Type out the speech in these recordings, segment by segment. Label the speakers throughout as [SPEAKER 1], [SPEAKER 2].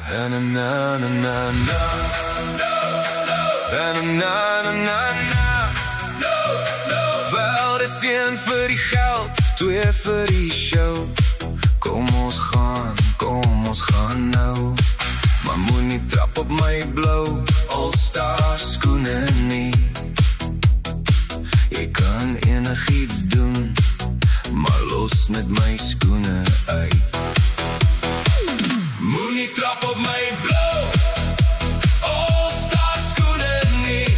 [SPEAKER 1] Na na na na na na. Na na na na na. Wel, dis een vir die geld, twee vir die show. Kom ons gaan nou. Maar moenie trap op my blou All-Star skoene nie. Jy kan enigiets doen, maar los met my skoene uit. Moenie trap op my blou All-Star skoene nie.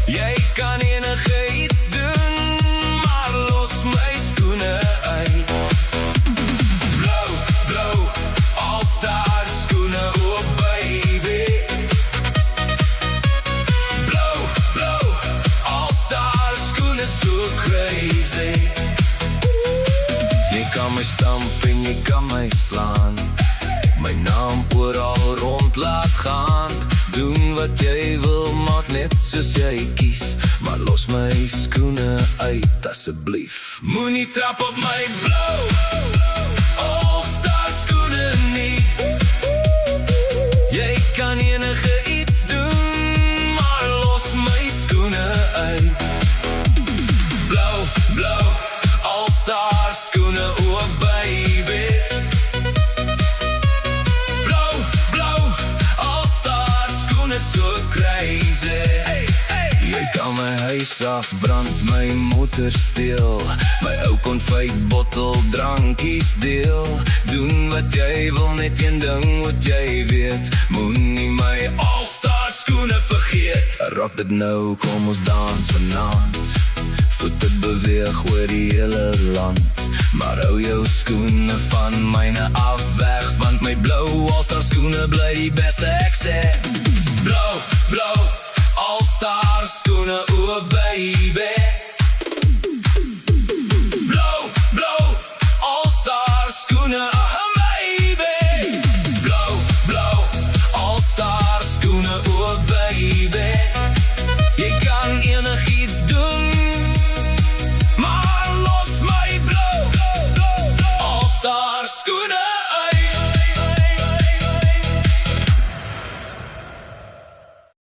[SPEAKER 1] Jy kan enigiets doen, maar los my skoene uit. Blou, blou, All-Star skoene, oh baby. Blou, blou, All-Star skoene, so crazy. Jy kan my stamp en jy kan my slaan, my naam oral rond laat gaan. Doen wat jy wil, maak net soos jy kies, maar los my skoene uit asseblief. Moenie trap op my blou All-Star skoene nie. Jy kan enige iets doen, maar los my skoene uit. Blou, blou, All-Star skoene, oh baby. Blou, blou, All-Star skoene, so crazy. Jy kan my huis afbrand, my motor steel, my ou konfytbottel drankies deel. Doen wat jy wil, net een ding wat jy weet, moenie my All-Star skoene vergeet. Rock dit nou, kom ons dans vanaand, voete beweeg oor die hele land. Maar hou jou skoene van myne af weg, want my blou All-Star skoene bly die beste, ek sê. Blou, blou, All-Star skoene, oh baby.